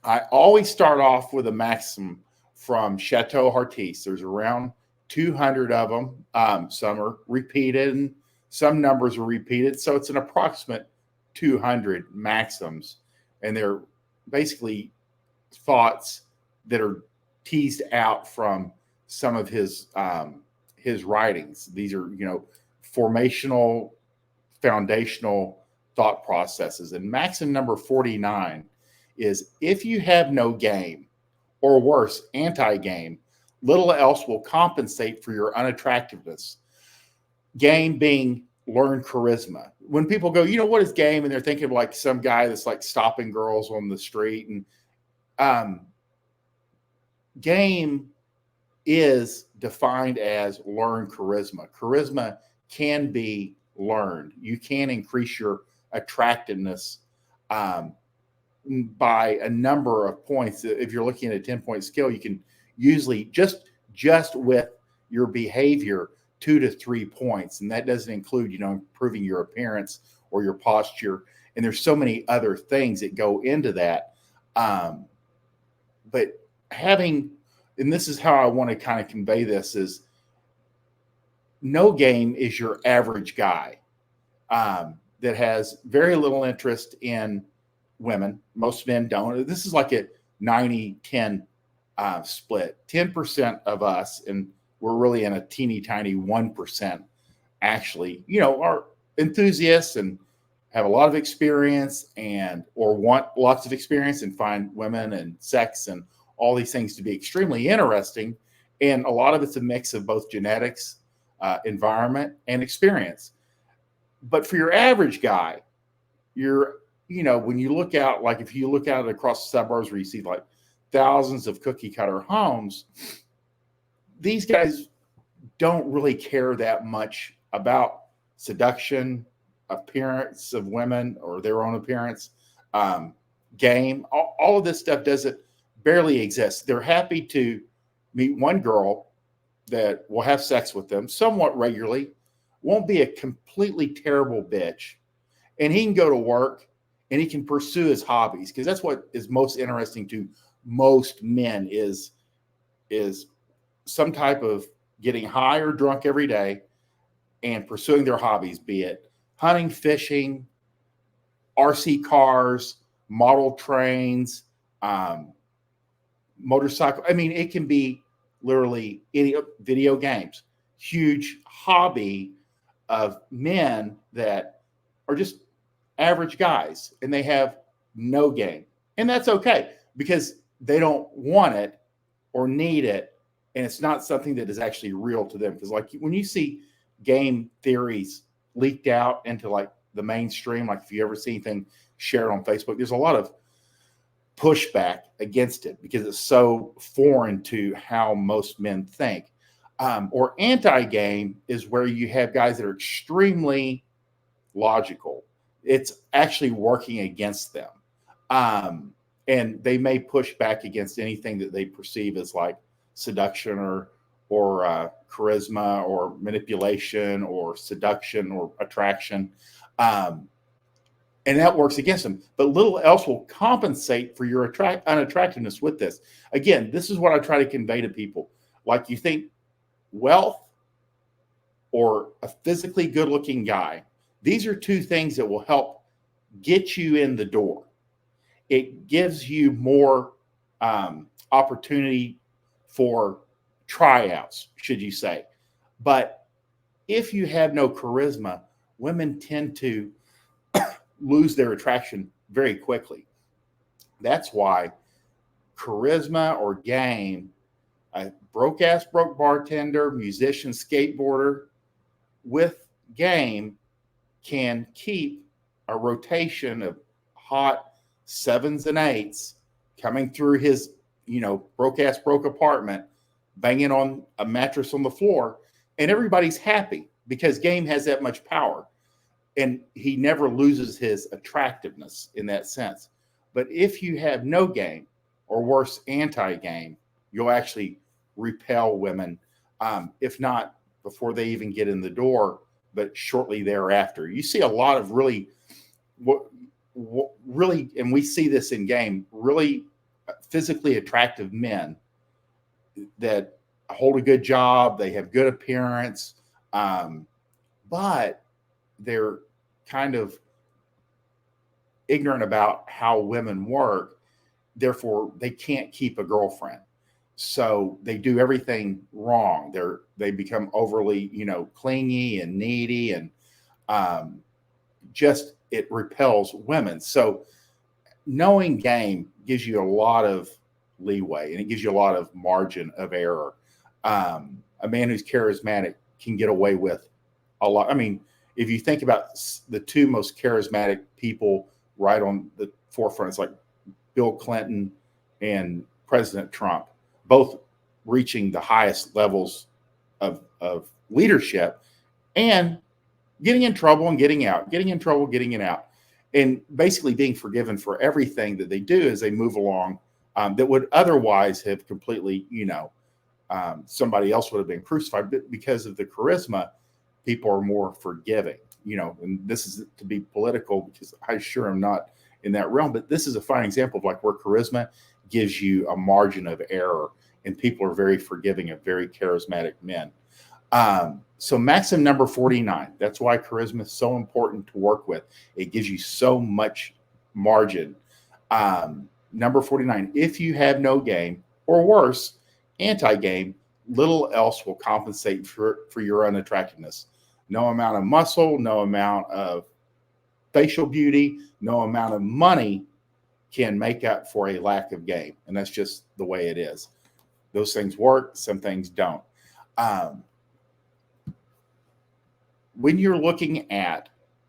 I always start off with a Maxim from Chateau Heartiste. There's around 200 of them. Some are repeated and some numbers are repeated. So it's an approximate 200 Maxims. And they're basically thoughts that are teased out from some of his writings. These are, formational, foundational thought processes. And Maxim number 49 is, if you have no game, or worse, anti-game, little else will compensate for your unattractiveness. Game being learned charisma. When people go, what is game? And they're thinking of like some guy that's like stopping girls on the street. And game is defined as learned charisma. Charisma can be learned. You can increase your attractiveness by a number of points. If you're looking at a 10-point scale, you can usually just with your behavior 2 to 3 points, and that doesn't include improving your appearance or your posture. And there's so many other things that go into that. But having, and this is how I want to kind of convey this, is no game is your average guy that has very little interest in women. Most men don't. This is like a 90-10 split. 10% of us, and we're really in a teeny tiny 1%, actually, are enthusiasts and have a lot of experience or want lots of experience and find women and sex and all these things to be extremely interesting. And a lot of it's a mix of both genetics, environment, and experience. But for your average guy, when you look out, like if you look out across the suburbs where you see like thousands of cookie cutter homes, these guys don't really care that much about seduction, appearance of women or their own appearance, game. All of this stuff doesn't barely exist. They're happy to meet one girl that will have sex with them somewhat regularly, won't be a completely terrible bitch, and he can go to work and he can pursue his hobbies, because that's what is most interesting to most men is some type of getting high or drunk every day and pursuing their hobbies, be it hunting, fishing, RC cars, model trains, motorcycle. I mean, it can be literally any video games. Huge hobby of men that are just average guys, and they have no game. And that's okay, because they don't want it or need it, and it's not something that is actually real to them. Because like when you see game theories leaked out into like the mainstream, like if you ever see anything shared on Facebook, there's a lot of pushback against it because it's so foreign to how most men think. Or anti-game is where you have guys that are extremely logical. It's actually working against them. And they may push back against anything that they perceive as like seduction or charisma or manipulation or seduction or attraction. And that works against them. But little else will compensate for your unattractiveness with this. Again, this is what I try to convey to people. Like, you think wealth or a physically good-looking guy, these are two things that will help get you in the door. It gives you more opportunity for tryouts, should you say. But if you have no charisma, women tend to lose their attraction very quickly. That's why charisma or game, a broke bartender, musician, skateboarder with game can keep a rotation of hot 7s and 8s coming through his, broke apartment, banging on a mattress on the floor, and everybody's happy because game has that much power. And he never loses his attractiveness in that sense. But if you have no game, or worse, anti-game, you'll actually repel women, if not before they even get in the door, but shortly thereafter. You see a lot of really, and we see this in game, really physically attractive men that hold a good job, they have good appearance, but they're kind of ignorant about how women work. Therefore, they can't keep a girlfriend. So they do everything wrong. They become overly, clingy and needy, and um, just it repels women. So knowing game gives you a lot of leeway, and it gives you a lot of margin of error. A man who's charismatic can get away with a lot. I mean, if you think about the two most charismatic people right on the forefront, it's like Bill Clinton and President Trump, both reaching the highest levels of leadership and getting in trouble and getting out, getting in trouble, getting it out, and basically being forgiven for everything that they do as they move along, that would otherwise have completely, somebody else would have been crucified. But because of the charisma, people are more forgiving, and this is to be political because I sure am not in that realm, but this is a fine example of like where charisma gives you a margin of error, and people are very forgiving of very charismatic men. So Maxim number 49, that's why charisma is so important to work with. It gives you so much margin. Number 49, if you have no game, or worse, anti-game, little else will compensate for your unattractiveness. No amount of muscle, no amount of facial beauty, no amount of money can make up for a lack of game. And that's just the way it is. Those things work, some things don't. When you're looking at